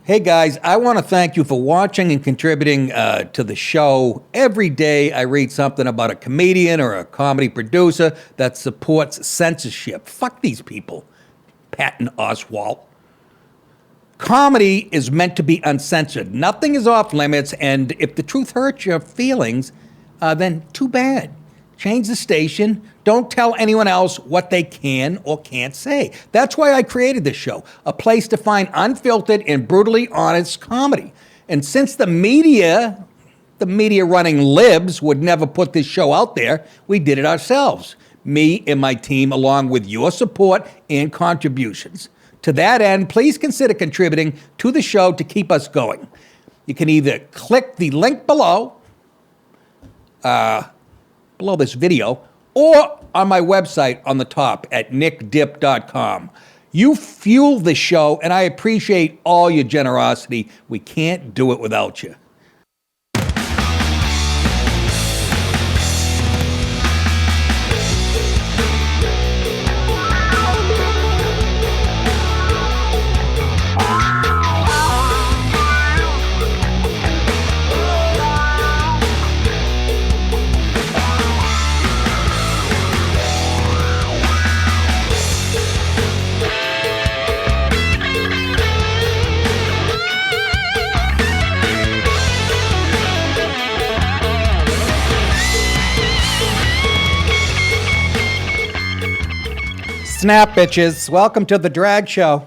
Hey guys, I want to thank you for watching and contributing to the show. Every day I read something about a comedian or a comedy producer that supports censorship. Fuck these people, Patton Oswalt. Comedy is meant to be uncensored. Nothing is off limits, and if the truth hurts your feelings, then too bad. Change the station. Don't tell anyone else what they can or can't say. That's why I created this show, a place to find unfiltered and brutally honest comedy. And since the media running libs would never put this show out there, we did it ourselves. Me and my team, along with your support and contributions. To that end, please consider contributing to the show to keep us going. You can either click the link below this video, or on my website on the top at nickdip.com. You fuel the show, and I appreciate all your generosity. We can't do it without you. Snap, bitches. Welcome to the drag show.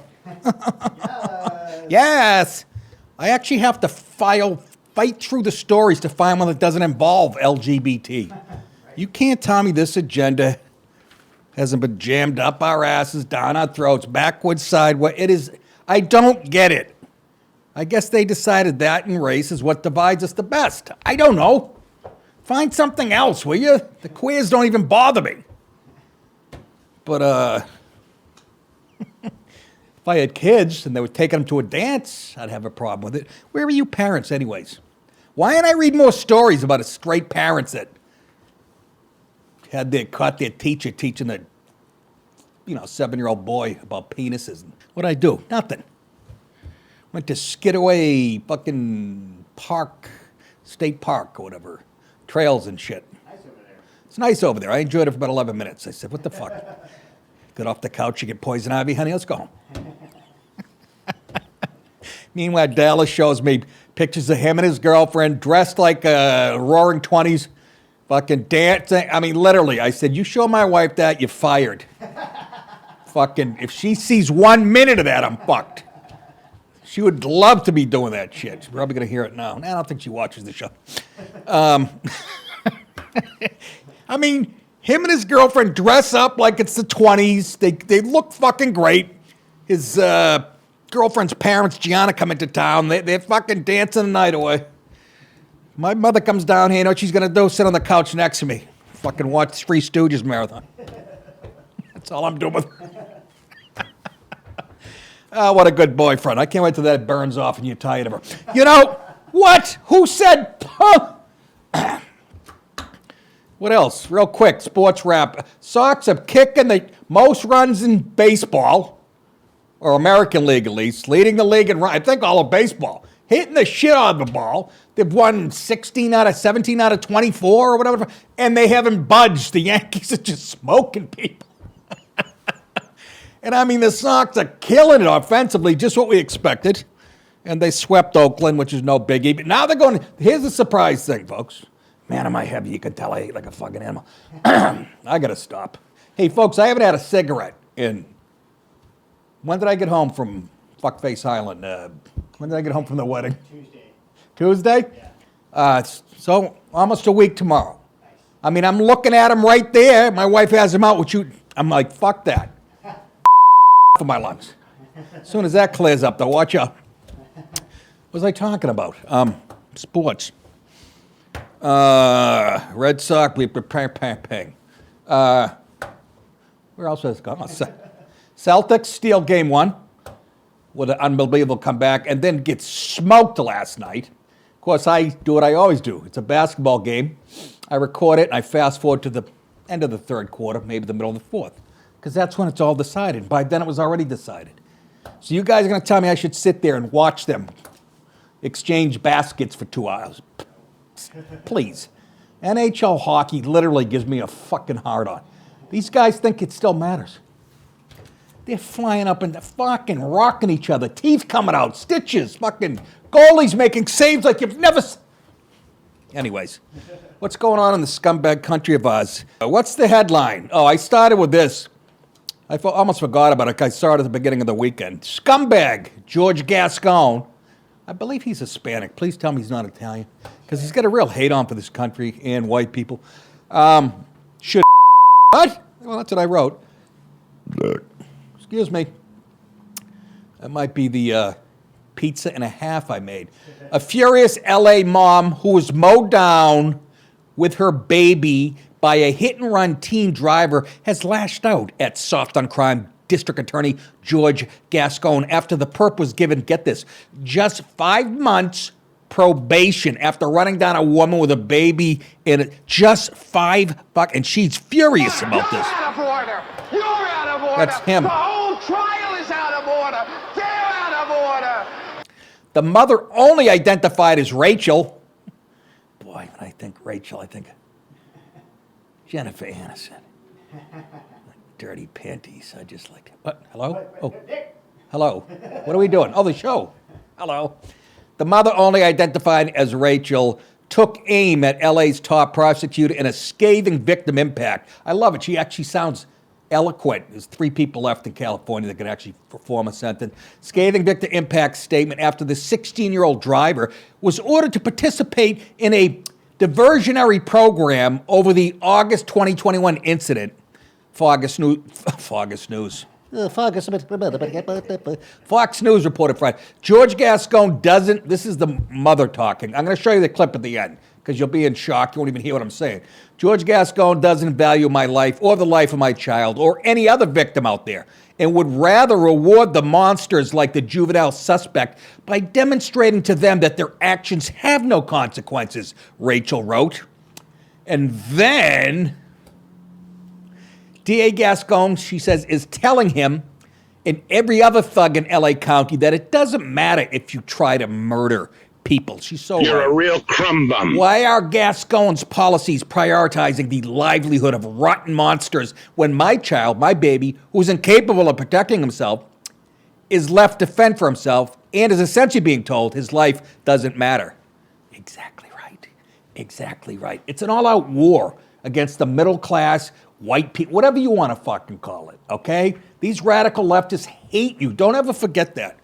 Yes. I actually have to fight through the stories to find one that doesn't involve LGBT. You can't tell me this agenda hasn't been jammed up our asses, down our throats, backwards, sideways. It is. I don't get it. I guess they decided that in race is what divides us the best. I don't know. Find something else, will you? The queers don't even bother me. But if I had kids and they were taking them to a dance, I'd have a problem with it. Where are you parents anyways? Why didn't I read more stories about straight parents that had caught their teacher teaching a 7-year-old boy about penises? What'd I do? Nothing. Went to Skidaway fucking state park or whatever. Trails and shit. It's nice over there. I enjoyed it for about 11 minutes. I said, what the fuck? Get off the couch, you get poison ivy, honey, let's go home. Meanwhile, Dallas shows me pictures of him and his girlfriend dressed like roaring 20s, fucking dancing. I mean, literally, I said, you show my wife that, you're fired. Fucking, if she sees 1 minute of that, I'm fucked. She would love to be doing that shit. She's probably going to hear it now. I don't think she watches the show. I mean, him and his girlfriend dress up like it's the 20s. They look fucking great. His girlfriend's parents, Gianna, come into town. They're fucking dancing the night away. My mother comes down here. You know what she's going to do? Sit on the couch next to me. Fucking watch Three Stooges marathon. That's all I'm doing. Oh, what a good boyfriend. I can't wait till that burns off and you're tired of her. You know, what? Who said... What else? Real quick, sports wrap. Sox are kicking the most runs in baseball, or American League at least, leading the league in run. I think all of baseball. Hitting the shit out of the ball. They've won 17 out of 24 or whatever, and they haven't budged. The Yankees are just smoking people. And I mean, the Sox are killing it offensively, just what we expected. And they swept Oakland, which is no biggie. But now they're going, here's the surprise thing, folks. Man, am I heavy. You can tell I ate like a fucking animal. I got to stop. Hey, folks, I haven't had a cigarette in... When did I get home from Fuckface Island? When did I get home from the wedding? Tuesday? Yeah. So, almost a week tomorrow. Nice. I mean, I'm looking at him right there. My wife has him out. I'm like, fuck that. For my lungs. As soon as that clears up, though, watch out. What was I talking about? Sports. Red Sox, we prepare pang. Where else has it gone? Celtics steal game one with an unbelievable comeback and then get smoked last night. Of course, I do what I always do. It's a basketball game. I record it and I fast forward to the end of the third quarter, maybe the middle of the fourth, because that's when it's all decided. By then it was already decided. So you guys are going to tell me I should sit there and watch them exchange baskets for 2 hours? Please. NHL hockey literally gives me a fucking hard on. These guys think it still matters. They're flying up and they're fucking rocking each other. Teeth coming out, stitches, fucking goalies making saves like you've never... Anyways, what's going on in the scumbag country of ours? What's the headline? Oh, I started with this. I almost forgot about it. I saw it at the beginning of the weekend. Scumbag, George Gascon. I believe he's Hispanic. Please tell me he's not Italian. Because he's got a real hate on for this country and white people. Should what? Well, that's what I wrote. Excuse me. That might be the pizza and a half I made. A furious LA mom who was mowed down with her baby by a hit-and-run teen driver has lashed out at soft-on-crime District Attorney George Gascon after the perp was given, get this, just 5 months probation after running down a woman with a baby in it. Just 5 bucks, and she's furious about this. You're out of order. You're out of order. That's him. The whole trial is out of order. They're out of order. The mother only identified as Rachel. Boy, when I think Rachel, I think Jennifer Aniston. Dirty panties. I just like, what? Hello? Oh, hello. What are we doing? Oh, the show. Hello. The mother, only identified as Rachel, took aim at LA's top prosecutor in a scathing victim impact. I love it. She actually sounds eloquent. There's 3 people left in California that can actually perform a sentence. Scathing victim impact statement after the 16-year-old driver was ordered to participate in a diversionary program over the August 2021 incident. Fox News reported Friday. George Gascon doesn't, this is the mother talking. I'm going to show you the clip at the end because you'll be in shock. You won't even hear what I'm saying. George Gascon doesn't value my life or the life of my child or any other victim out there and would rather reward the monsters like the juvenile suspect by demonstrating to them that their actions have no consequences, Rachel wrote. And then DA Gascon, she says, is telling him and every other thug in LA County that it doesn't matter if you try to murder people. She's so You're right. a real crumb bum. Why are Gascon's policies prioritizing the livelihood of rotten monsters when my child, my baby, who's incapable of protecting himself, is left to fend for himself and is essentially being told his life doesn't matter? Exactly right. Exactly right. It's an all-out war against the middle class, white people, whatever you want to fucking call it, okay? These radical leftists hate you. Don't ever forget that.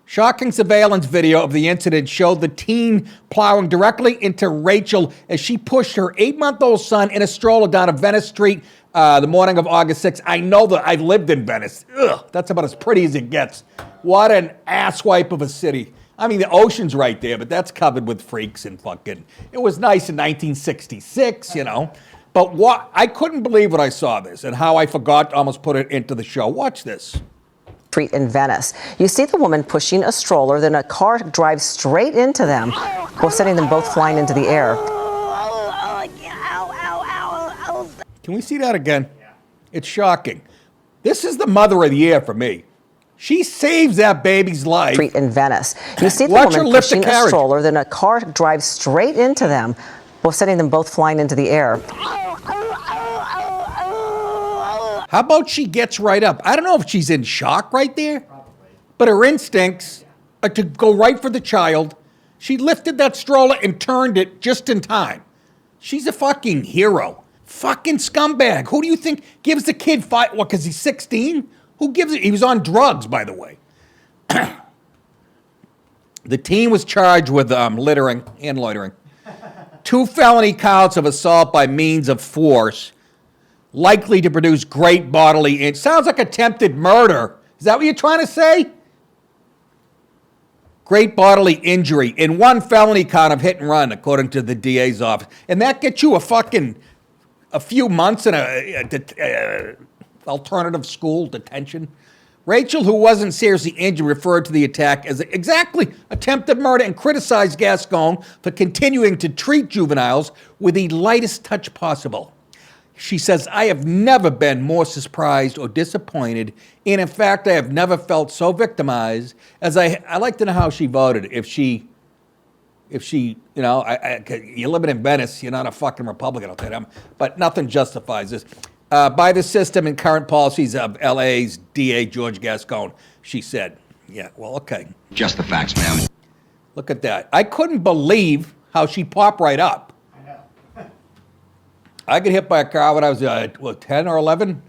Shocking surveillance video of the incident showed the teen plowing directly into Rachel as she pushed her 8-month-old son in a stroller down a Venice street the morning of August 6th. I know that I've lived in Venice. Ugh, that's about as pretty as it gets. What an asswipe of a city. I mean, the ocean's right there, but that's covered with freaks and fucking... It was nice in 1966, you know. But what I couldn't believe when I saw this and how I forgot to almost put it into the show. Watch this. Street in Venice. You see the woman pushing a stroller, then a car drives straight into them, while sending them both flying into the air. Can we see that again? It's shocking. This is the mother of the year for me. She saves that baby's life. Street in Venice. You see the Watch her woman lift the pushing a carriage. stroller, then a car drives straight into them, while sending them both flying into the air. How about she gets right up? I don't know if she's in shock right there, but her instincts are to go right for the child. She lifted that stroller and turned it just in time. She's a fucking hero. Fucking scumbag. Who do you think gives the kid what, because he's 16? Who gives it? He was on drugs, by the way. The teen was charged with littering and loitering. 2 felony counts of assault by means of force, likely to produce great bodily injury. Sounds like attempted murder. Is that what you're trying to say? Great bodily injury in 1 felony count of hit and run, according to the DA's office. And that gets you a few months in a alternative school detention. Rachel, who wasn't seriously injured, referred to the attack as exactly attempted murder and criticized Gascon for continuing to treat juveniles with the lightest touch possible. She says, I have never been more surprised or disappointed. And in fact, I have never felt so victimized as I like to know how she voted. If she, you know, you're living in Venice, you're not a fucking Republican, I'll tell you that. But nothing justifies this. By the system and current policies of LA's DA George Gascon, she said. Yeah, well, okay. Just the facts, ma'am. Look at that. I couldn't believe how she popped right up. I know. I got hit by a car when I was 10 or 11.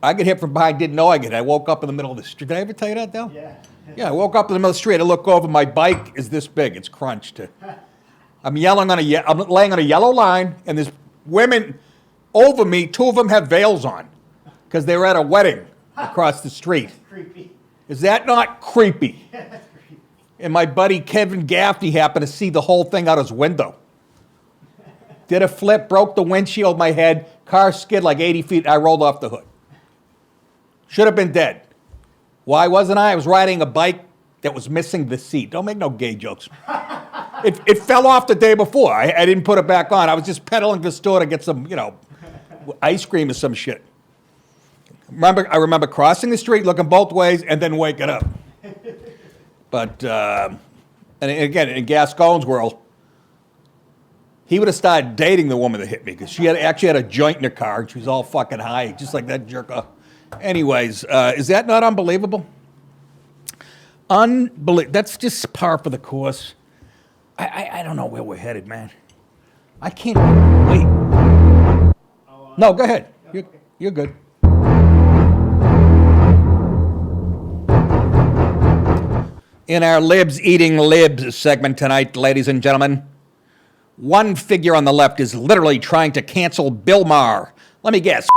I got hit from behind, didn't know I got hit. I woke up in the middle of the street. Did I ever tell you that, Dale? Yeah. Yeah, I woke up in the middle of the street. I look over. My bike is this big. It's crunched. I'm laying on a yellow line, and there's women over me. Two of them have veils on because they were at a wedding across the street. Creepy. Is that not creepy? And my buddy Kevin Gaffney happened to see the whole thing out his window. Did a flip, broke the windshield, my head, car skid like 80 feet, I rolled off the hood. Should have been dead. Why wasn't I? I was riding a bike that was missing the seat. Don't make no gay jokes. It fell off the day before. I didn't put it back on. I was just pedaling to the store to get some, ice cream or some shit. I remember crossing the street, looking both ways, and then waking up. But, and again, in Gascon's world, he would have started dating the woman that hit me because she actually had a joint in her car and she was all fucking high, just like that jerk off. Anyways, is that not unbelievable? That's just par for the course. I don't know where we're headed, man. I can't wait. No, go ahead. You're good. In our Libs Eating Libs segment tonight, ladies and gentlemen, one figure on the left is literally trying to cancel Bill Maher. Let me guess.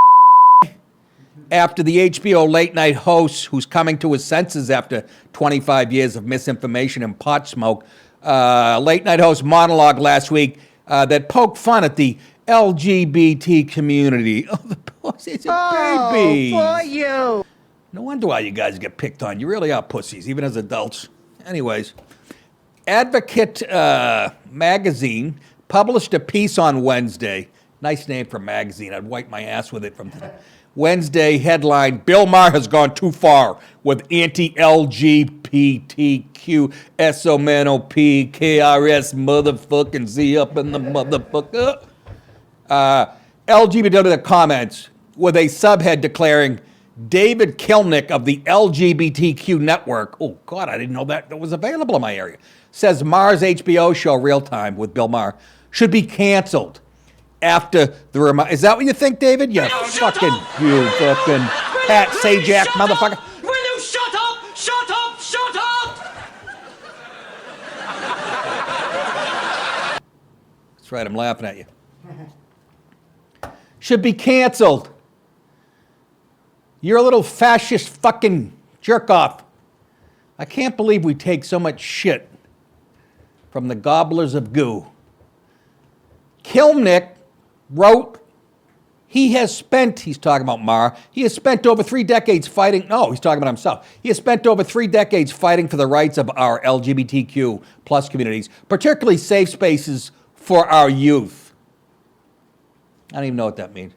After the HBO late night host, who's coming to his senses after 25 years of misinformation and pot smoke, late night host monologue last week that poked fun at the LGBT community. Oh, the pussies and babies. Oh, for you. No wonder why you guys get picked on. You really are pussies, even as adults. Anyways, Advocate magazine published a piece on Wednesday. Nice name for magazine. I'd wipe my ass with it from today. Wednesday headline, Bill Maher has gone too far with anti-LGBTQ SOMNOP KRS motherfucking Z up in the motherfucker. LGBT comments with a subhead declaring David Kilnick of the LGBTQ network, oh God, I didn't know that was available in my area, says Maher's HBO show Real Time with Bill Maher should be canceled after the is that what you think, David? You fucking Pat Sajak motherfucker. Will you shut up? Shut up! Shut up! That's right, I'm laughing at you. Should be canceled. You're a little fascist fucking jerk off. I can't believe we take so much shit from the gobblers of goo. Kilnick wrote, he's talking about Maher, he has spent over 3 decades fighting, no, he's talking about himself. He has spent over 3 decades fighting for the rights of our LGBTQ plus communities, particularly safe spaces for our youth. I don't even know what that means.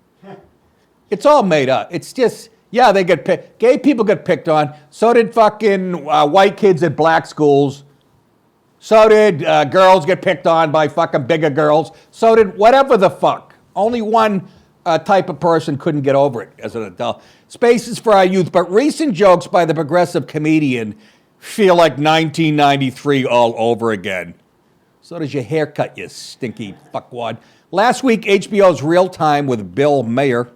It's all made up. It's just, yeah, they get picked. Gay people get picked on. So did fucking white kids at black schools. So did girls get picked on by fucking bigger girls. So did whatever the fuck. Only one type of person couldn't get over it as an adult. Spaces for our youth, but recent jokes by the progressive comedian feel like 1993 all over again. So does your haircut, you stinky fuckwad. Last week, HBO's Real Time with Bill Maher,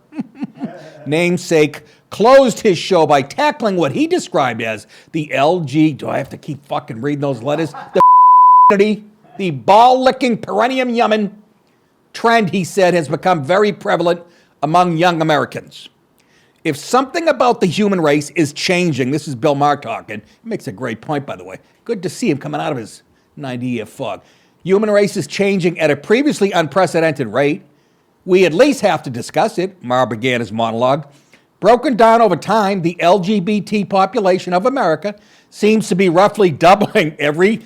namesake, closed his show by tackling what he described as the do I have to keep fucking reading those letters? The ball-licking perennium yumming trend, he said, has become very prevalent among young Americans. If something about the human race is changing, this is Bill Maher talking. He makes a great point, by the way. Good to see him coming out of his 90-year fog. Human race is changing at a previously unprecedented rate. We at least have to discuss it, Maher began his monologue. Broken down over time, the LGBT population of America seems to be roughly doubling every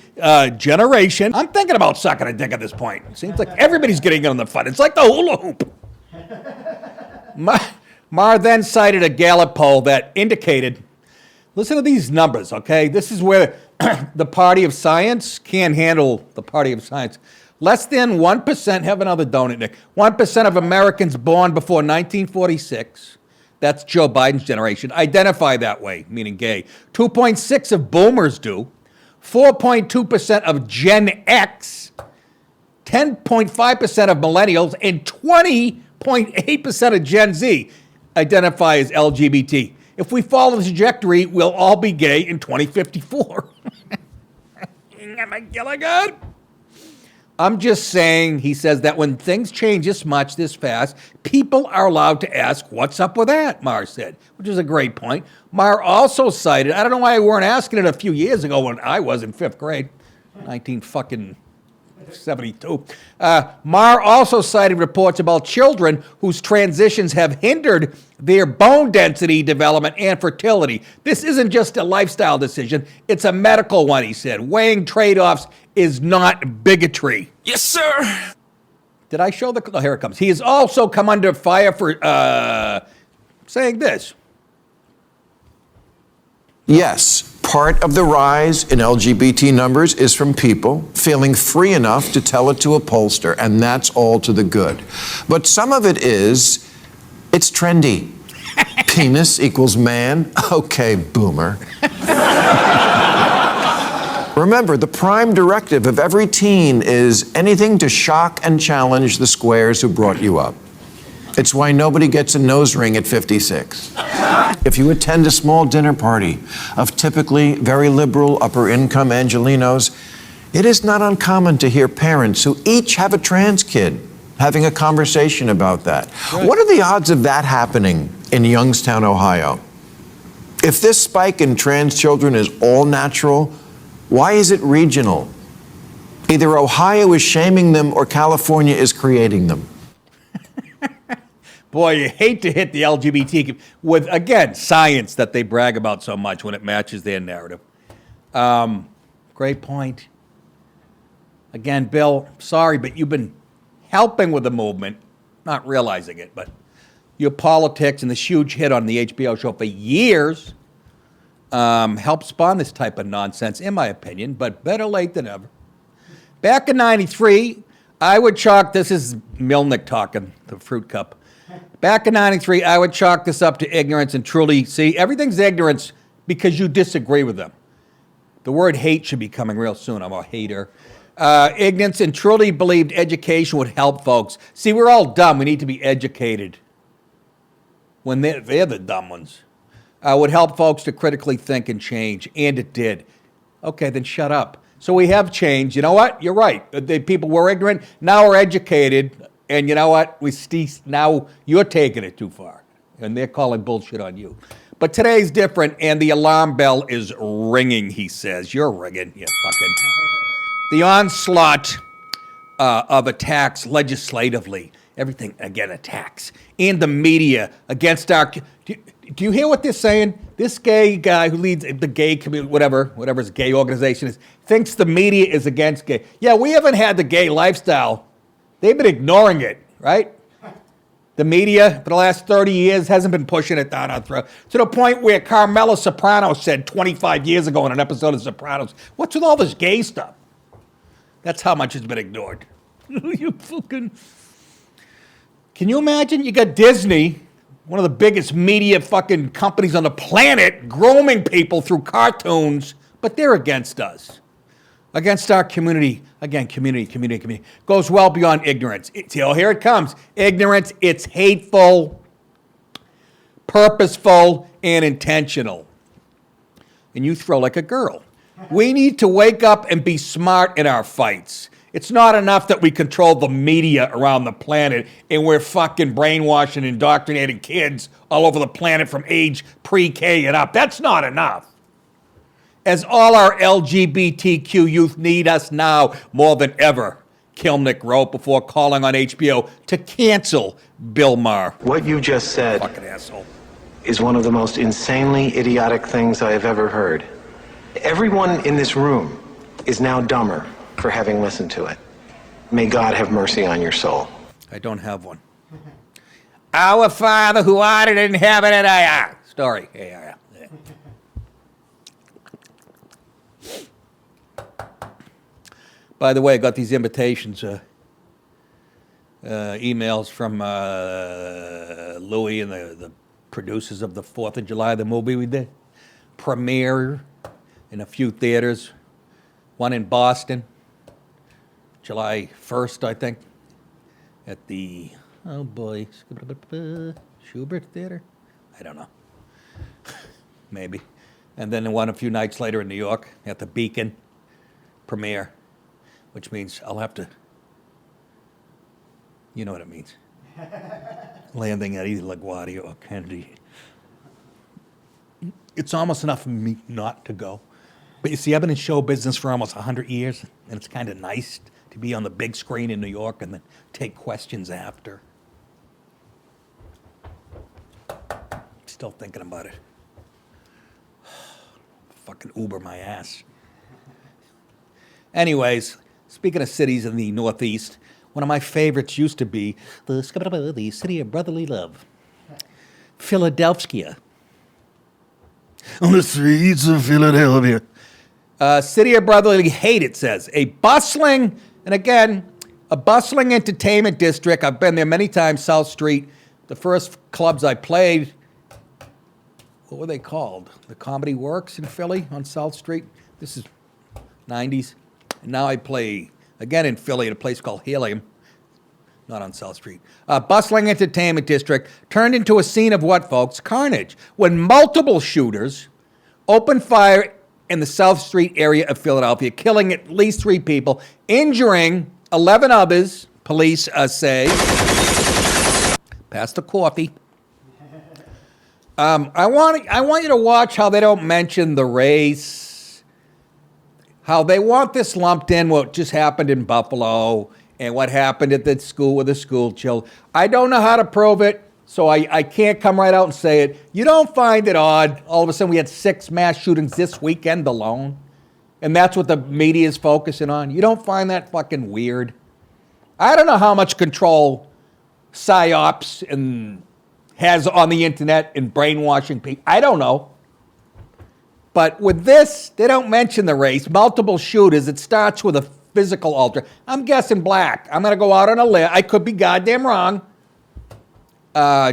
generation. I'm thinking about sucking a dick at this point. It seems like everybody's getting in on the fun. It's like the hula hoop. Maher then cited a Gallup poll that indicated, listen to these numbers, okay? This is where the party of science can't handle the party of science. Less than 1%, have another donut, Nick, 1% of Americans born before 1946, that's Joe Biden's generation, identify that way, meaning gay. 2.6 of boomers do. 4.2% of Gen X, 10.5% of millennials, and 20.8% of Gen Z identify as LGBT. If we follow the trajectory, we'll all be gay in 2054. Am I killing it? I'm just saying, he says that when things change this much, this fast, people are allowed to ask, what's up with that, Maher said, which is a great point. Maher also cited, I don't know why we weren't asking it a few years ago when I was in 5th grade, 1972. Maher also cited reports about children whose transitions have hindered their bone density development and fertility. This isn't just a lifestyle decision, it's a medical one, he said. Weighing trade-offs is not bigotry. Yes, sir. Did I show the... Oh, here it comes. He has also come under fire for saying this. Yes, part of the rise in LGBT numbers is from people feeling free enough to tell it to a pollster, and that's all to the good. But some of it is, it's trendy. Penis equals man. Okay, boomer. Remember, the prime directive of every teen is anything to shock and challenge the squares who brought you up. It's why nobody gets a nose ring at 56. If you attend a small dinner party of typically very liberal, upper-income Angelenos, it is not uncommon to hear parents who each have a trans kid having a conversation about that. Right. What are the odds of that happening in Youngstown, Ohio? If this spike in trans children is all natural, why is it regional? Either Ohio is shaming them or California is creating them. Boy, you hate to hit the LGBT with, again, science that they brag about so much when it matches their narrative. Great point. Again, Bill, sorry, but you've been helping with the movement, not realizing it, but your politics and this huge hit on the HBO show for years helped spawn this type of nonsense, in my opinion, but better late than ever. Back in 93, I would chalk, this is Milnick talking, the fruit cup. Back in 93, I would chalk this up to ignorance and truly, see, everything's ignorance because you disagree with them. The word hate should be coming real soon. I'm a hater. Ignorance and truly believed education would help folks. See, we're all dumb. We need to be educated. When they're the dumb ones. Would help folks to critically think and change, and it did. Okay, then shut up. So we have changed. You know what? You're right. The people were ignorant. Now we're educated. And you know what? Now you're taking it too far. And they're calling bullshit on you. But today's different, and the alarm bell is ringing, he says. You're ringing, you fucking... The onslaught of attacks legislatively, everything, again, attacks, and the media against our... Do you hear what they're saying? This gay guy who leads the gay community, whatever his gay organization is, thinks the media is against gay. Yeah, we haven't had the gay lifestyle. They've been ignoring it, right? The media, for the last 30 years, hasn't been pushing it down our throat. To the point where Carmela Soprano said 25 years ago in an episode of Sopranos, what's with all this gay stuff? That's how much has been ignored. You fucking... Can you imagine? You got Disney, one of the biggest media fucking companies on the planet, grooming people through cartoons, but they're against us. Against our community. Again, community. Goes well beyond ignorance. Here it comes. Ignorance, it's hateful, purposeful, and intentional. And you throw like a girl. We need to wake up and be smart in our fights. It's not enough that we control the media around the planet and we're fucking brainwashing and indoctrinating kids all over the planet from age pre-K and up. That's not enough. As all our LGBTQ youth need us now more than ever, Kilnick wrote before calling on HBO to cancel Bill Maher. What you just said fucking asshole. Is one of the most insanely idiotic things I have ever heard. Everyone in this room is now dumber for having listened to it. May God have mercy on your soul. I don't have one. Our Father who art in heaven, story. Yeah. By the way, I got these invitations, emails from Louis and the producers of the 4th of July, the movie we did. Premiere in a few theaters. One in Boston, July 1st, I think, at the, Schubert Theater? I don't know. Maybe. And then one a few nights later in New York at the Beacon premiere, which means I'll have to, you know what it means, landing at either LaGuardia or Kennedy. It's almost enough for me not to go. But you see, I've been in show business for almost 100 years, and it's kind of nice to be on the big screen in New York and then take questions after. Still thinking about it. Fucking Uber my ass. Anyways, speaking of cities in the Northeast, one of my favorites used to be the city of brotherly love, Philadelphia. On the streets of Philadelphia. City of brotherly hate, it says. A bustling entertainment district. I've been there many times, South Street. The first clubs I played, what were they called? The Comedy Works in Philly on South Street. This is 90s. And now I play, again in Philly, at a place called Helium. Not on South Street. Bustling entertainment district turned into a scene of what, folks? Carnage. When multiple shooters opened fire in the South Street area of Philadelphia, killing at least 3 people, injuring 11 others, police say. Pass the coffee. I want you to watch how they don't mention the race, how they want this lumped in, what just happened in Buffalo, and what happened at the school with the school children. I don't know how to prove it, so I can't come right out and say it. You don't find it odd, all of a sudden we had 6 mass shootings this weekend alone, and that's what the media is focusing on? You don't find that fucking weird? I don't know how much control PSYOPs has on the internet and brainwashing people. I don't know. But with this, they don't mention the race. Multiple shooters, it starts with a physical alter. I'm guessing black. I'm going to go out on a limb. I could be goddamn wrong.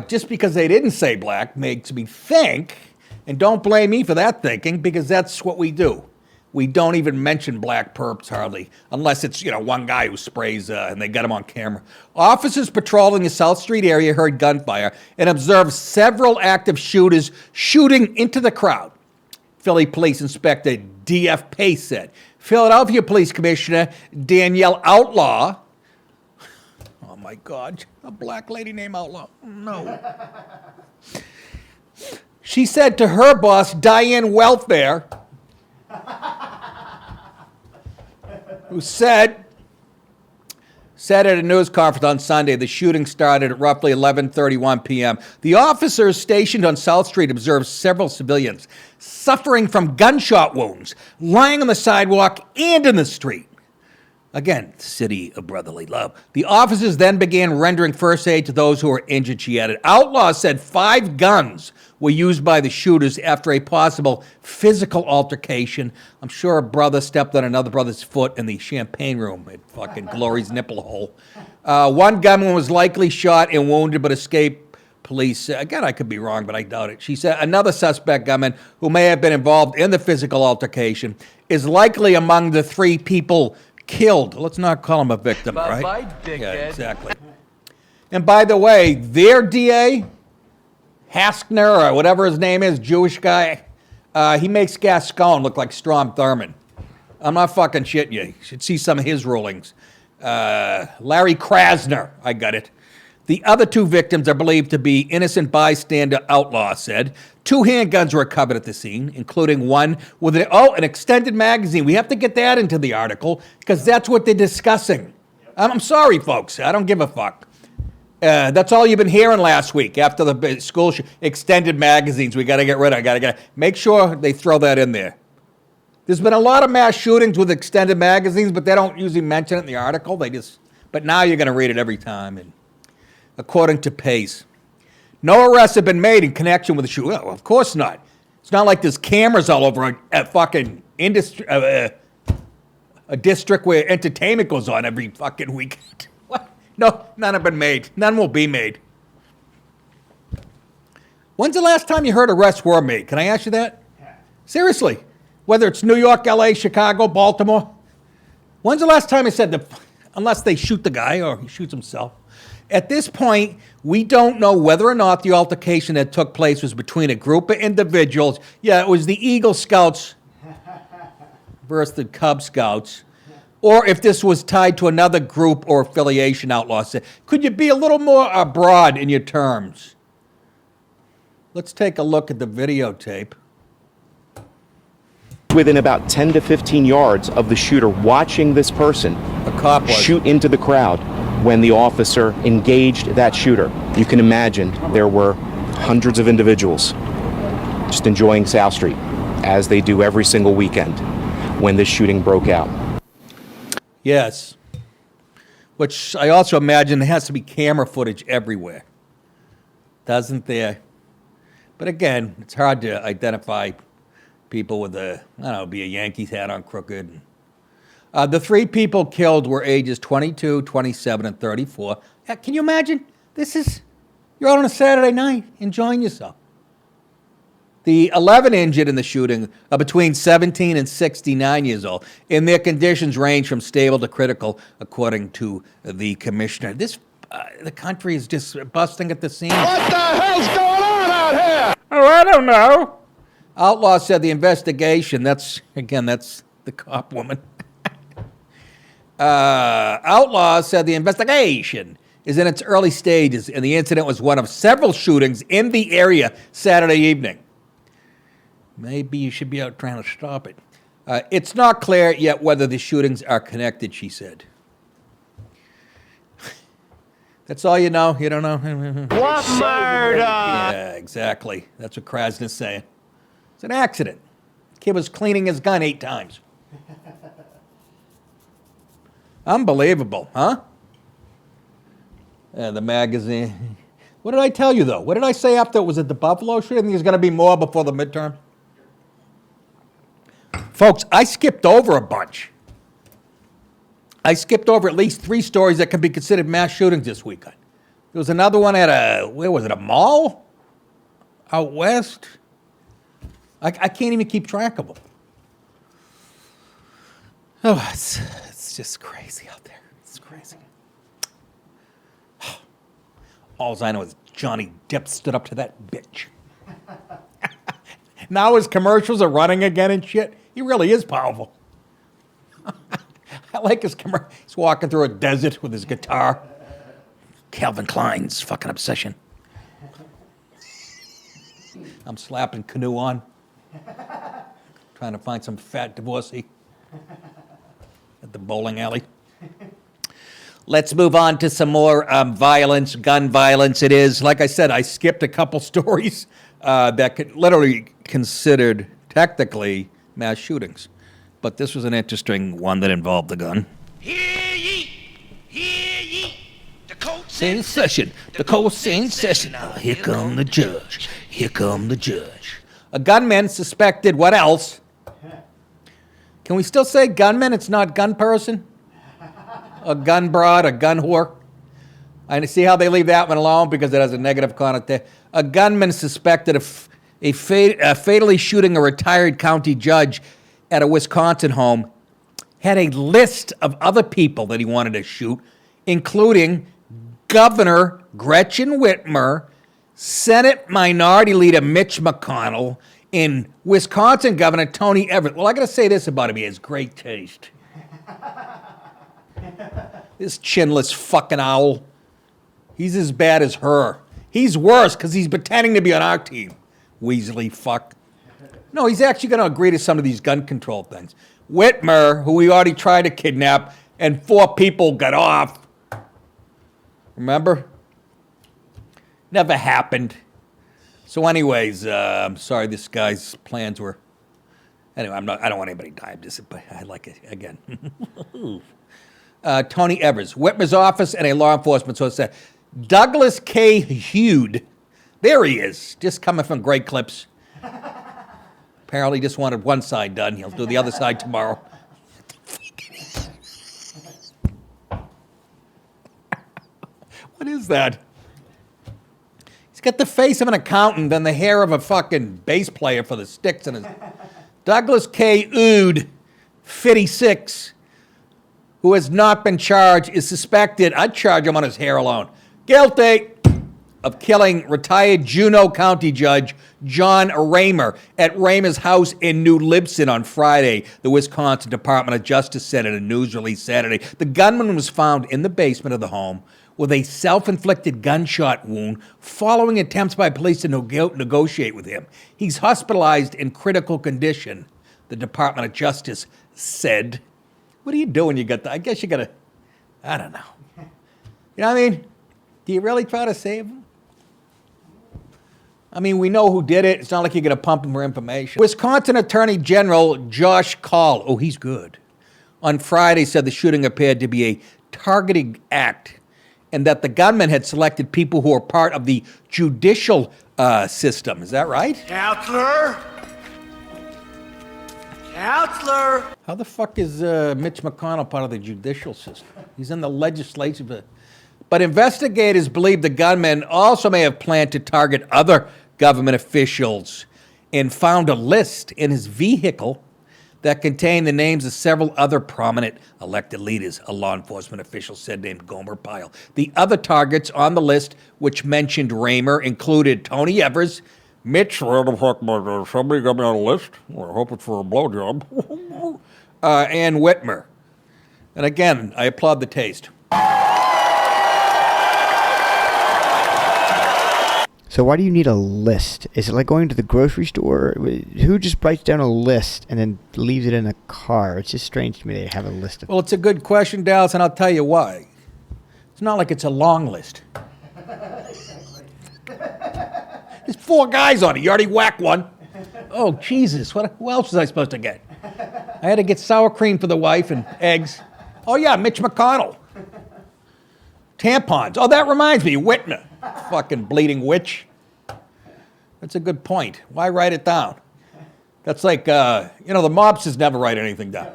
Just because they didn't say black makes me think, and don't blame me for that thinking, because that's what we do. We don't even mention black perps hardly, unless it's, one guy who sprays and they got him on camera. Officers patrolling the South Street area heard gunfire and observed several active shooters shooting into the crowd. Philly Police Inspector D.F. Pace said. Philadelphia Police Commissioner Danielle Outlaw. Oh my God, a black lady named Outlaw. No. She said to her boss, Diane Welfare, who said at a news conference on Sunday the shooting started at roughly 11:31 p.m. The officers stationed on South Street observed several civilians suffering from gunshot wounds, lying on the sidewalk and in the street. Again, city of brotherly love. The officers then began rendering first aid to those who were injured, she added. Outlaw said 5 guns were used by the shooters after a possible physical altercation. I'm sure a brother stepped on another brother's foot in the champagne room at fucking Glory's nipple hole. One gunman was likely shot and wounded but escaped. Police, again, I could be wrong, but I doubt it. She said another suspect gunman who may have been involved in the physical altercation is likely among the 3 people killed. Let's not call him a victim, right? Bye, dickhead. Yeah, exactly. And by the way, their DA, Haskner, or whatever his name is, Jewish guy, he makes Gascon look like Strom Thurmond. I'm not fucking shitting you. You should see some of his rulings. Larry Krasner, I got it. The other 2 victims are believed to be innocent bystander, Outlaw said. 2 handguns were recovered at the scene, including one with an extended magazine. We have to get that into the article because that's what they're discussing. I'm sorry, folks. I don't give a fuck. That's all you've been hearing last week after the school extended magazines. We got to get rid of. Make sure they throw that in there. There's been a lot of mass shootings with extended magazines, but they don't usually mention it in the article. But now you're going to read it every time. And according to Pace, No arrests have been made in connection with the shooting. Well, of course not. It's not like there's cameras all over a fucking industry, a district where entertainment goes on every fucking weekend. What? No, none have been made. None will be made. When's the last time you heard arrests were made? Can I ask you that? Seriously. Whether it's New York, LA, Chicago, Baltimore. When's the last time I said, unless they shoot the guy or he shoots himself? At this point, we don't know whether or not the altercation that took place was between a group of individuals. Yeah, it was the Eagle Scouts versus the Cub Scouts. Or if this was tied to another group or affiliation, Outlaw said. Could you be a little more broad in your terms? Let's take a look at the videotape. Within about 10 to 15 yards of the shooter watching this person A cop was. shoot into the crowd when the officer engaged that shooter. You can imagine there were hundreds of individuals just enjoying South Street, as they do every single weekend when this shooting broke out. Yes. Which I also imagine there has to be camera footage everywhere. Doesn't there? But again, it's hard to identify people with be a Yankees hat on crooked. The three people killed were ages 22, 27, and 34. Can you imagine? You're out on a Saturday night enjoying yourself. The 11 injured in the shooting are between 17 and 69 years old, and their conditions range from stable to critical, according to the commissioner. The country is just busting at the seams. What the hell's going on out here? Oh, I don't know. Outlaw said the investigation, that's the cop woman. Outlaw said the investigation is in its early stages, and the incident was one of several shootings in the area Saturday evening. Maybe you should be out trying to stop it. It's not clear yet whether the shootings are connected, she said. That's all you know? You don't know? What murder? Yeah, exactly. That's what Krasner's saying. It's an accident. Kid was cleaning his gun 8 times. Unbelievable, huh? The magazine. What did I tell you, though? What did I say after it was at the Buffalo shooting? I think there's going to be more before the midterm. Folks, I skipped over a bunch. I skipped over at least 3 stories that can be considered mass shootings this weekend. There was another one at a mall? Out west? I can't even keep track of them. Oh, it's just crazy out there. It's crazy. All I know is Johnny Depp stood up to that bitch. Now his commercials are running again and shit. He really is powerful. I like his commercial. He's walking through a desert with his guitar. Calvin Klein's fucking obsession. I'm slapping Canoe on. Trying to find some fat divorcee at the bowling alley. Let's move on to some more violence, gun violence. It is, like I said, I skipped a couple stories that could literally considered technically mass shootings. But this was an interesting one that involved the gun. Hear ye! Hear ye! The court's In session. The court's in session. Now here come the judge. Here come the judge. A gunman suspected, what else? Can we still say gunman? It's not gun person? A gun broad, a gun whore? I see how they leave that one alone because it has a negative connotation. A gunman suspected of fatally shooting a retired county judge at a Wisconsin home had a list of other people that he wanted to shoot, including Governor Gretchen Whitmer, Senate Minority Leader Mitch McConnell, and Wisconsin Governor Tony Evers. Well, I got to say this about him. He has great taste. This chinless fucking owl. He's as bad as her. He's worse because he's pretending to be on our team. Weasley fuck. No, he's actually going to agree to some of these gun control things. Whitmer, who we already tried to kidnap, and 4 people got off. Remember? Never happened. So anyways, I'm sorry this guy's plans were... Anyway, I don't want anybody to die. But I like it again. Tony Evers. Whitmer's office and a law enforcement source said Douglas K. Hude There he is, just coming from Great Clips. Apparently just wanted one side done. He'll do the other side tomorrow. What is that? He's got the face of an accountant and the hair of a fucking bass player for the Sticks in his... Douglas K. Ood, 56, who has not been charged, is suspected, I'd charge him on his hair alone, guilty of killing retired Juneau County Judge John Raymer at Raymer's house in New Libsyn on Friday, the Wisconsin Department of Justice said in a news release Saturday. The gunman was found in the basement of the home with a self-inflicted gunshot wound following attempts by police to negotiate with him. He's hospitalized in critical condition, the Department of Justice said. What are you doing? I guess you got to, I don't know. You know what I mean? Do you really try to save him? I mean, we know who did it. It's not like you're going to pump him for information. Wisconsin Attorney General Josh Kaul, oh, he's good, on Friday said the shooting appeared to be a targeted act and that the gunman had selected people who are part of the judicial system. Is that right? Counselor? Counselor? How the fuck is Mitch McConnell part of the judicial system? He's in the legislative. But investigators believe the gunman also may have planned to target other government officials and found a list in his vehicle that contained the names of several other prominent elected leaders, a law enforcement official said, named Gomer Pyle. The other targets on the list, which mentioned Raymer, included Tony Evers, Mitch, where the fuck, somebody got me on a list? We're hoping for a blowjob. And Whitmer. And again, I applaud the taste. So why do you need a list? Is it like going to the grocery store? Who just writes down a list and then leaves it in a car? It's just strange to me they have a list of... Well, it's a good question, Dallas, and I'll tell you why. It's not like it's a long list. There's 4 guys on it. You already whacked one. Oh, Jesus. Who else was I supposed to get? I had to get sour cream for the wife and eggs. Oh, yeah, Mitch McConnell. Tampons. Oh, that reminds me, Whitmer. Fucking bleeding witch. That's a good point. Why write it down? That's like, the mobsters never write anything down.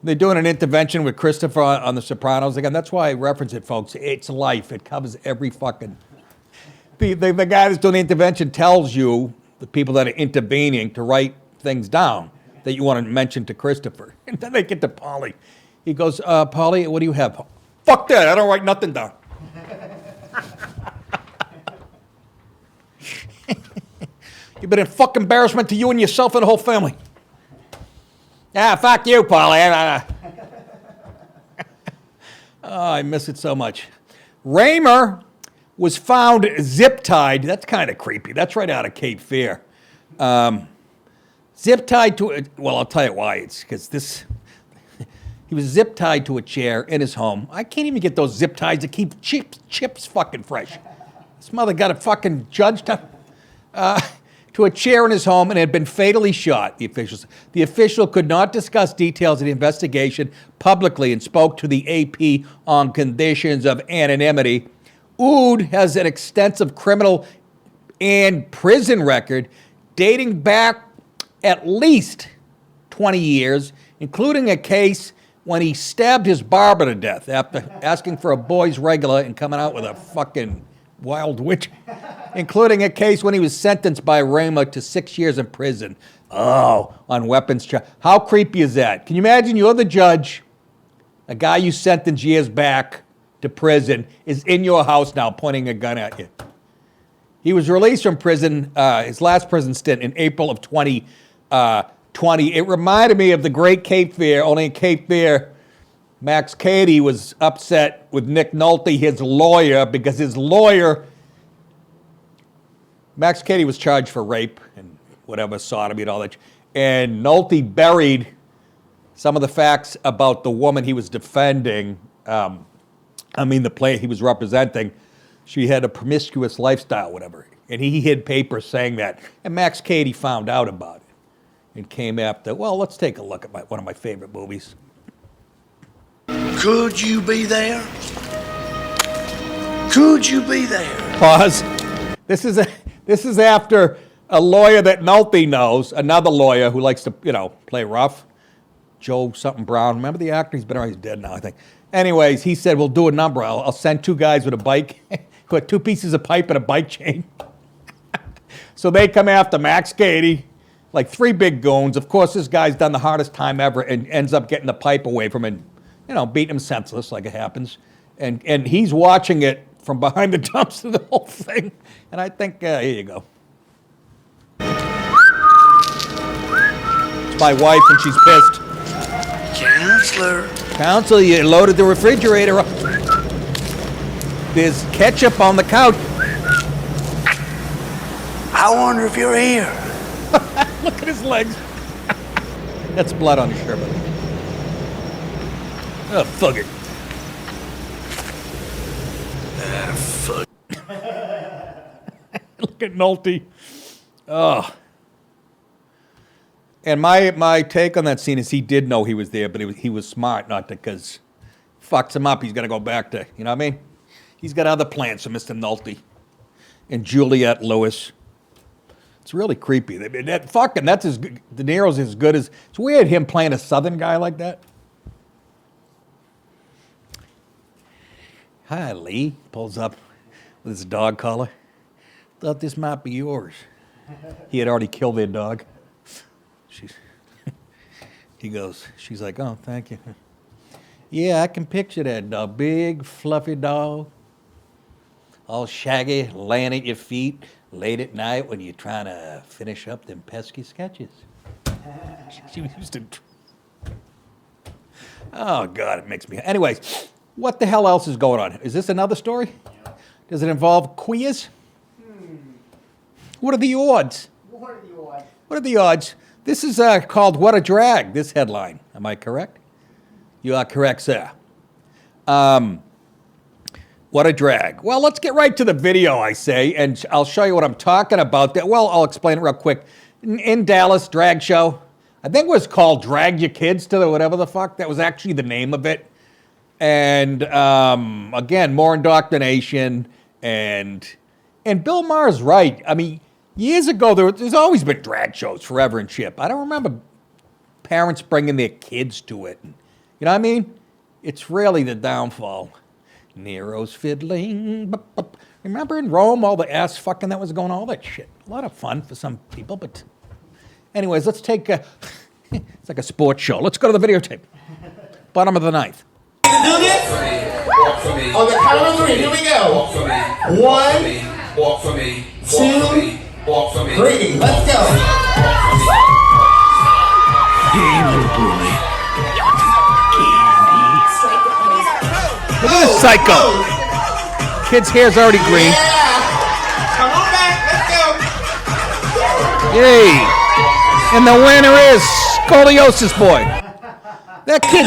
They're doing an intervention with Christopher on The Sopranos. Again, that's why I reference it, folks. It's life. It covers every fucking... The guy that's doing the intervention tells you, the people that are intervening, to write things down that you want to mention to Christopher. And then they get to Paulie. He goes, Paulie, what do you have? Fuck that. I don't write nothing down. You've been a fucking embarrassment to you and yourself and the whole family. Ah, fuck you, Paulie. Oh, I miss it so much. Raymer was found zip-tied. That's kind of creepy. That's right out of Cape Fear. Zip-tied to... Well, I'll tell you why. It's because he was zip-tied to a chair in his home. I can't even get those zip ties to keep chips fucking fresh. This mother got a fucking judge to a chair in his home and had been fatally shot, the officials. The official could not discuss details of the investigation publicly and spoke to the AP on conditions of anonymity. Ood has an extensive criminal and prison record dating back at least 20 years, including a case when he stabbed his barber to death after asking for a boy's regular and coming out with a fucking wild witch, including a case when he was sentenced by Raymer to 6 years in prison. Oh, on weapons charge. How creepy is that? Can you imagine you're the judge, a guy you sentenced years back to prison is in your house now pointing a gun at you. He was released from prison, his last prison stint in April of 2020. It reminded me of the great Cape Fear, only in Cape Fear, Max Cady was upset with Nick Nolte, his lawyer, because his lawyer, Max Cady was charged for rape and whatever, sodomy and all that. And Nolte buried some of the facts about the woman he was defending. The player he was representing. She had a promiscuous lifestyle, whatever. And he hid papers saying that. And Max Cady found out about it and came after, well, let's take a look at one of my favorite movies. Could you be there? Could you be there? Pause. This This is after a lawyer that Nolte knows, another lawyer who likes to, play rough, Joe something Brown. Remember the actor? He's been around. He's dead now, I think. Anyways, he said, we'll do a number. I'll send 2 guys with a bike, put 2 pieces of pipe and a bike chain. So they come after Max Cady, like 3 big goons. Of course, this guy's done the hardest time ever and ends up getting the pipe away from him, beating him senseless like it happens. And he's watching it from behind the dumpster, the whole thing. And I think, here you go. It's my wife, and she's pissed. Counselor, you loaded the refrigerator up. There's ketchup on the couch. I wonder if you're here. Look at his legs. That's blood on his shirt. Oh, fuck it. Look at Nolte. Oh. And my take on that scene is he did know he was there, but he was smart, not because fucks him up. He's got to go back to, you know what I mean? He's got other plans for Mr. Nolte and Juliette Lewis. It's really creepy. That's as good. De Niro's as good as. It's weird him playing a Southern guy like that. Hi, Lee. Pulls up with his dog collar. Thought this might be yours. He had already killed their dog. He goes, she's like, oh, thank you. Yeah, I can picture that dog. Big, fluffy dog. All shaggy, laying at your feet late at night when you're trying to finish up them pesky sketches. She used to. Oh, God, it makes me. Anyways, what the hell else is going on? Is this another story? Does it involve queers? What are the odds? What are the odds? This is called What a Drag, this headline. Am I correct? You are correct, sir. What a drag. Well, let's get right to the video, I say, and I'll show you what I'm talking about. Well, I'll explain it real quick. In Dallas, drag show. I think it was called Drag Your Kids to the whatever the fuck. That was actually the name of it. And, again, more indoctrination. And Bill Maher's right. I mean, years ago, there's always been drag shows forever and shit. I don't remember parents bringing their kids to it. You know what I mean? It's really the downfall. Nero's fiddling. Remember in Rome, all the ass fucking that was going on, all that shit. A lot of fun for some people, but anyways, let's take a, it's like a sports show. Let's go to the videotape. Bottom of the ninth. Do this? Walk for me. On the count of 3, here we go. Walk for me. 1, Walk for me. 2, Walk for me. 3. Let's go. Hey, little boy. Look at this psycho. Kid's hair's already green. Come on back. Let's go. Yay. And the winner is Scoliosis Boy. That kid.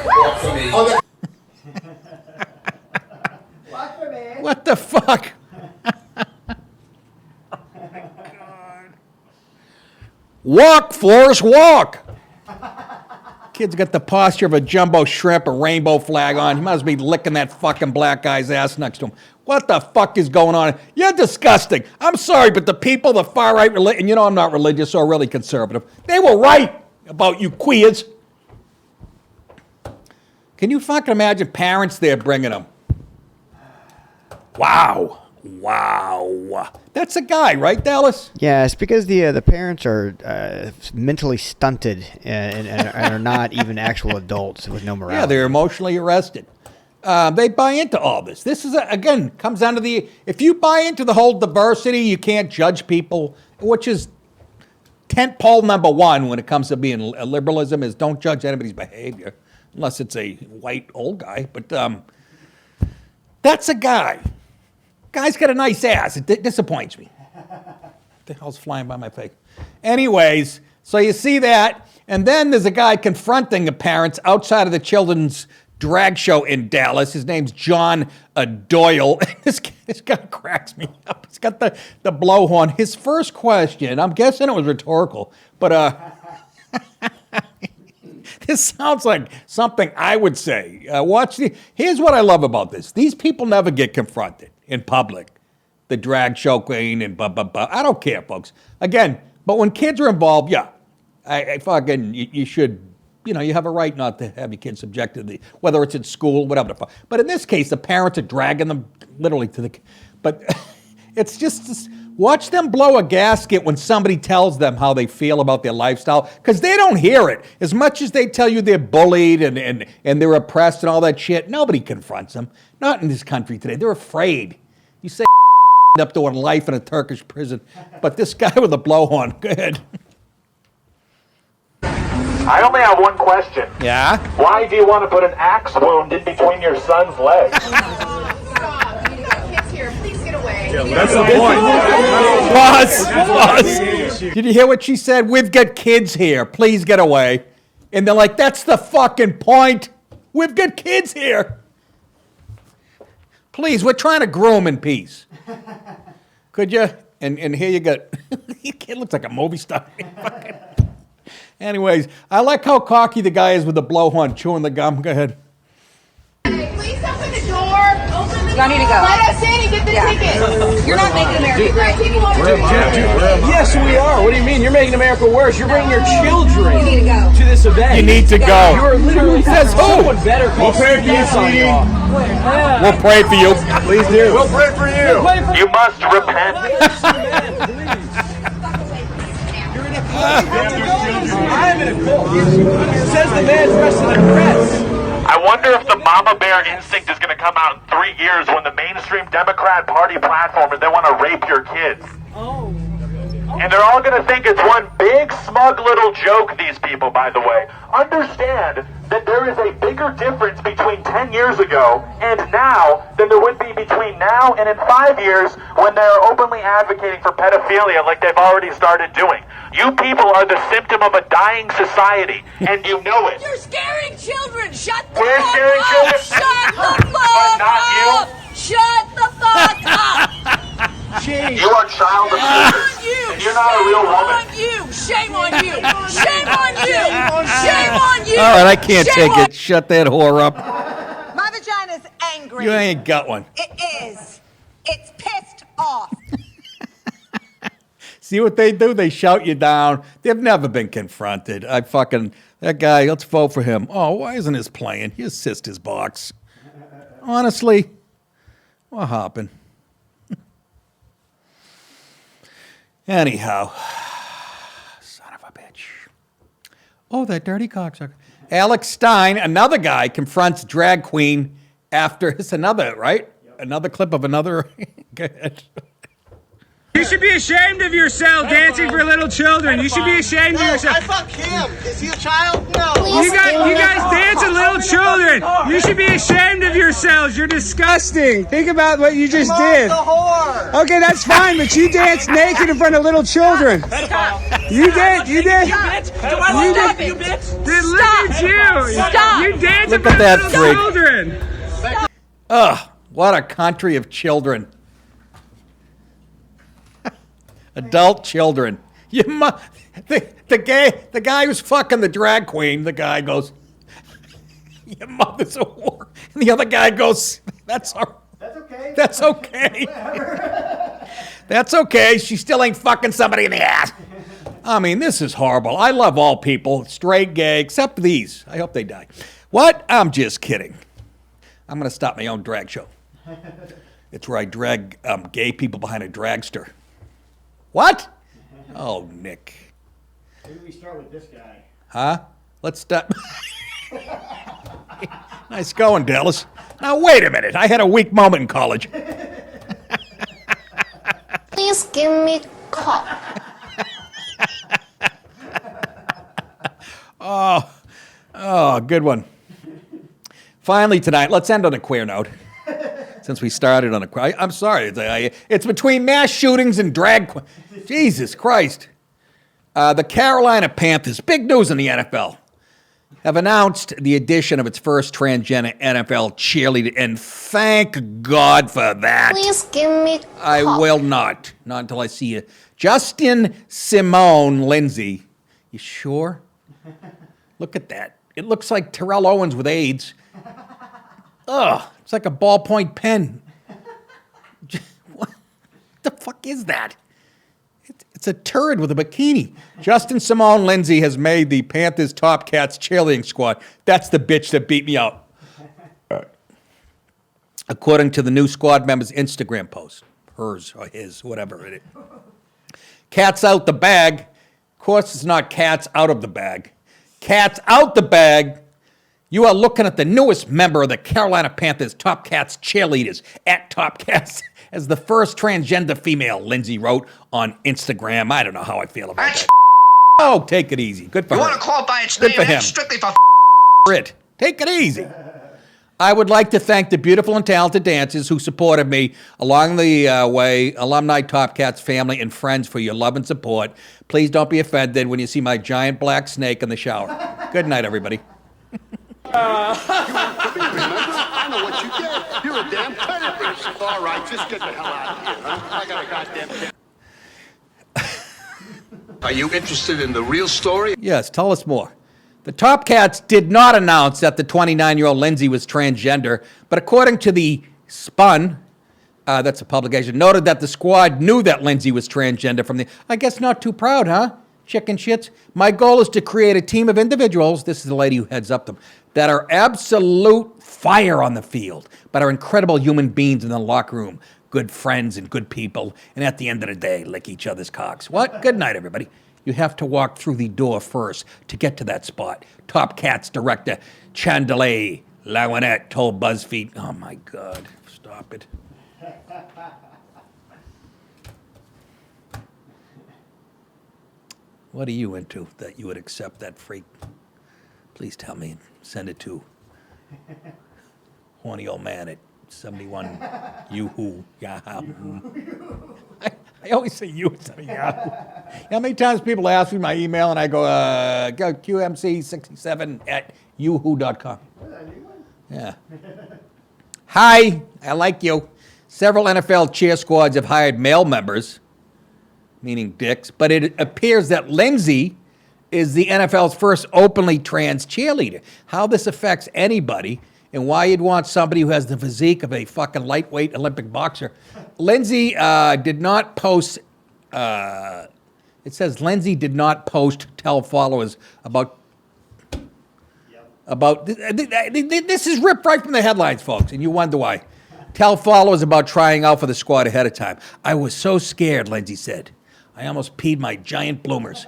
Walk for me. What the fuck? Walk, Forrest, walk. Kid's got the posture of a jumbo shrimp, a rainbow flag on. He must be licking that fucking black guy's ass next to him. What the fuck is going on? You're disgusting. I'm sorry, but the people, the far right, and you know I'm not religious or really conservative, they were right about you queers. Can you fucking imagine parents there bringing them? Wow. Wow. That's a guy, right, Dallas? Yeah, it's because the parents are mentally stunted and are not even actual adults with no morality. Yeah, they're emotionally arrested. They buy into all this. This is, again, comes down to if you buy into the whole diversity, you can't judge people, which is tent pole number 1 when it comes to being liberalism is don't judge anybody's behavior, unless it's a white old guy. But that's a guy. Guy's got a nice ass. It disappoints me. What the hell's flying by my face? Anyways, so you see that, and then there's a guy confronting the parents outside of the children's drag show in Dallas. His name's John Doyle. This guy cracks me up. He's got the blowhorn. His first question, I'm guessing it was rhetorical, but this sounds like something I would say. Here's what I love about this. These people never get confronted in public. the drag show queen and blah, blah, blah. I don't care, folks. Again, but when kids are involved, yeah, I fucking, you should, you know, you have a right not to have your kids subjected to the, whether it's at school, whatever the fuck. But in this case, the parents are dragging them literally to the, but it's just, watch them blow a gasket when somebody tells them how they feel about their lifestyle, because they don't hear it. As much as they tell you they're bullied and they're oppressed and all that shit, nobody confronts them. Not in this country today. They're afraid. You say up to life in a Turkish prison, but this guy with a blowhorn, go ahead. I only have one question. Yeah? Why do you want to put an axe wound in between your son's legs? That's the point. Pause. Did you hear what she said? We've got kids here. Please get away. And they're like, that's the fucking point. We've got kids here. Please, we're trying to groom in peace. Could you? And here you go. Your kid looks like a movie star. Anyways, I like how cocky the guy is with the blowhorn chewing the gum. Go ahead. Please open the door. Open the door. I need to go. Let us in and get the ticket. You're not making America great anymore. Yes, we are. What do you mean? You're making America worse. You're bringing your children You need to go. to this event. You need to go. You are literally Says who? someone better call CPS on you. We'll pray for you. Please do. We'll pray for you. You must repent. I'm in a cult. Says the man dressed in a dress. I wonder if the mama bear instinct is going to come out in 3 years when the mainstream Democrat Party platform is they want to rape your kids. And they're all going to think it's one big, smug little joke, these people, by the way. Understand that there is a bigger difference between 10 years ago and now than there would be between now and in 5 years when they're openly advocating for pedophilia like they've already started doing. You people are the symptom of a dying society, and you know it. You're scaring children. Shut the We're fuck scaring up. children. Shut the fuck But not you. up. Shut the fuck up. You are child abusers, You. and you're not a real woman. Shame on you. Shame on you. Shame on you. All right, I can't Shame take it. Shut that whore up. My vagina's angry. You ain't got one. It is. It's pissed off. See what they do? They shout you down. They've never been confronted. That guy, let's vote for him. Oh, why isn't his playing? His sister's box. Honestly, what happened? Anyhow, son of a bitch. Oh, that dirty cocksucker. Alex Stein, another guy, confronts drag queen after, it's another, right? Yep. Another clip of another. Go ahead. You should be ashamed of yourself dancing for little children. You should be ashamed of yourself. I fuck him. Is he a child? No. You guys dance with little children. You should be ashamed of yourselves. You're disgusting. Think about what you just did. The whore. Okay, that's fine, but you danced naked in front of little children. You did. You did. Do I look up, you bitch? Look at you. Stop. You dance in Look at front that of freak. little children. Ugh, what a country of children. Adult children. The guy who's fucking the drag queen, the guy goes, your mother's a whore. And the other guy goes, that's okay. That's okay. That's okay. She still ain't fucking somebody in the ass. I mean, this is horrible. I love all people, straight, gay, except these. I hope they die. What? I'm just kidding. I'm going to stop my own drag show. It's where I drag gay people behind a dragster. What? Oh, Nick. Maybe we start with this guy. Huh? Let's stop. Nice going, Dallas. Now, wait a minute. I had a weak moment in college. Please give me cock. Oh, good one. Finally tonight, let's end on a queer note. Since we started on a queer, I'm sorry. It's between mass shootings and drag. Jesus Christ. The Carolina Panthers, big news in the NFL, have announced the addition of its first transgender NFL cheerleader, and thank God for that. Please give me cock. I will not. Not until I see you. Justin Simone Lindsay. You sure? Look at that. It looks like Terrell Owens with AIDS. Ugh, it's like a ballpoint pen. The fuck is that? It's a turd with a bikini. Justin Simone Lindsay has made the Panthers Top Cats cheerleading squad. That's the bitch that beat me out. According to the new squad member's Instagram post. Hers or his, whatever it is. Cats out the bag. Of course, it's not cats out of the bag. Cats out the bag. You are looking at the newest member of the Carolina Panthers Top Cats cheerleaders at Top Cats as the first transgender female, Lindsay wrote on Instagram. I don't know how I feel about that. Oh, take it easy. Good for her. You want to call it by its Good name? for him. That's strictly for It. Take it easy. I would like to thank the beautiful and talented dancers who supported me along the way, alumni Top Cats family and friends for your love and support. Please don't be offended when you see my giant black snake in the shower. Good night, everybody. I know what you did. You're a damn terrorist. All right, just get the hell out of here, huh? I got a goddamn... Are you interested in the real story? Yes, tell us more. The Top Cats did not announce that the 29-year-old Lindsay was transgender, but according to the Spun, that's a publication, noted that the squad knew that Lindsay was transgender from the... I guess not too proud, huh? Chicken shits. My goal is to create a team of individuals, this is the lady who heads up them, that are absolute fire on the field, but are incredible human beings in the locker room, good friends and good people, and at the end of the day, lick each other's cocks. What? Good night, everybody. You have to walk through the door first to get to that spot. Top Cats director Chandelier Lawanette told BuzzFeed, oh my God, stop it. What are you into that you would accept that freak? Please tell me and send it to horny old man at 71 Yahoo. I always say you instead of Yahoo. You know how many times people ask me my email and I go QMC67 at yahoo.com. Yeah. Hi, I like you. Several NFL cheer squads have hired male members, meaning dicks, but it appears that Lindsay is the NFL's first openly trans cheerleader. How this affects anybody and why you'd want somebody who has the physique of a fucking lightweight Olympic boxer. Lindsay did not post, it says Lindsay did not post, tell followers about this is ripped right from the headlines, folks, and you wonder why. Tell followers about trying out for the squad ahead of time. I was so scared, Lindsay said. I almost peed my giant bloomers,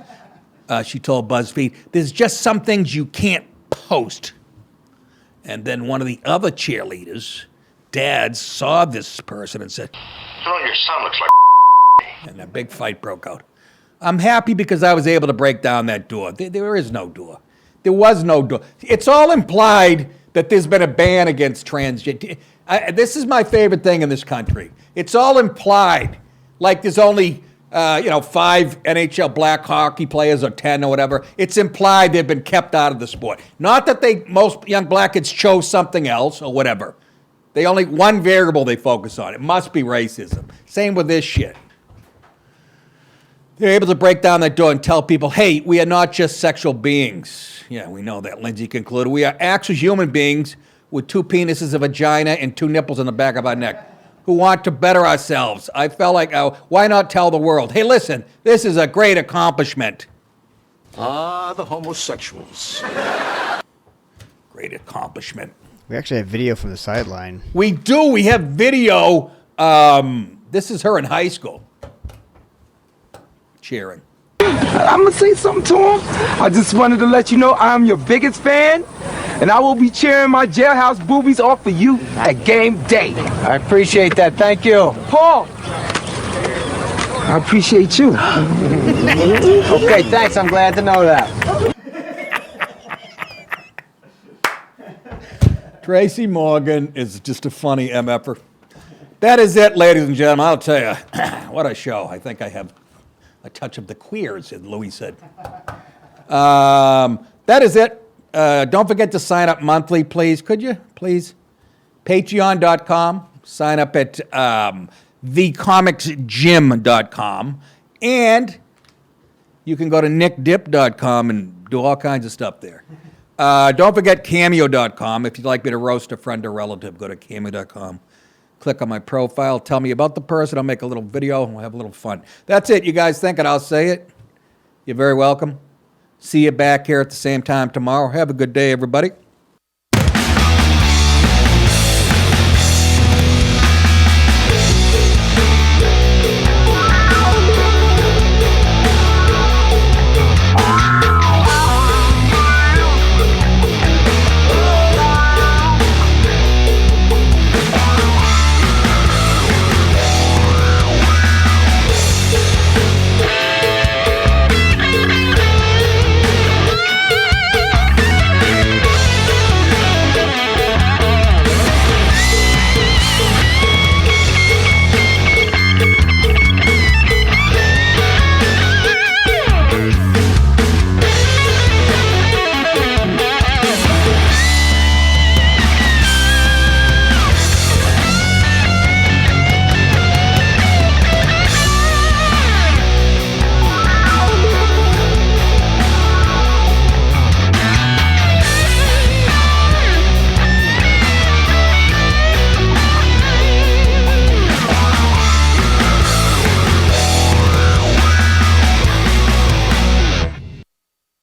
she told BuzzFeed. There's just some things you can't post. And then one of the other cheerleaders, dads, saw this person and said, You know, your son looks like... And a big fight broke out. I'm happy because I was able to break down that door. There is no door. There was no door. It's all implied that there's been a ban against transgender. This is my favorite thing in this country. It's all implied, like there's only 5 NHL black hockey players or 10 or whatever. It's implied they've been kept out of the sport. Not that most young black kids chose something else or whatever. They only one variable they focus on. It must be racism. Same with this shit. They're able to break down that door and tell people, hey, we are not just sexual beings. Yeah, we know that, Lindsay concluded. We are actual human beings with 2 penises, a vagina, and 2 nipples on the back of our neck who want to better ourselves. I felt like, why not tell the world? Hey, listen, this is a great accomplishment. The homosexuals. Great accomplishment. We actually have video from the sideline. We do. We have video. This is her in high school. Cheering. I'm going to say something to him. I just wanted to let you know I'm your biggest fan, and I will be cheering my jailhouse boobies off for you at game day. I appreciate that. Thank you. Paul, I appreciate you. Okay, thanks. I'm glad to know that. Tracy Morgan is just a funny MFer. That is it, ladies and gentlemen. I'll tell you, what a show. I think I have a touch of the queers, as Louis said. That is it. Don't forget to sign up monthly, please. Could you? Please. Patreon.com. Sign up at thecomicsgym.com. And you can go to nickdip.com and do all kinds of stuff there. Don't forget cameo.com. If you'd like me to roast a friend or relative, go to cameo.com. Click on my profile. Tell me about the person. I'll make a little video and we'll have a little fun. That's it. You guys think it, I'll say it. You're very welcome. See you back here at the same time tomorrow. Have a good day, everybody.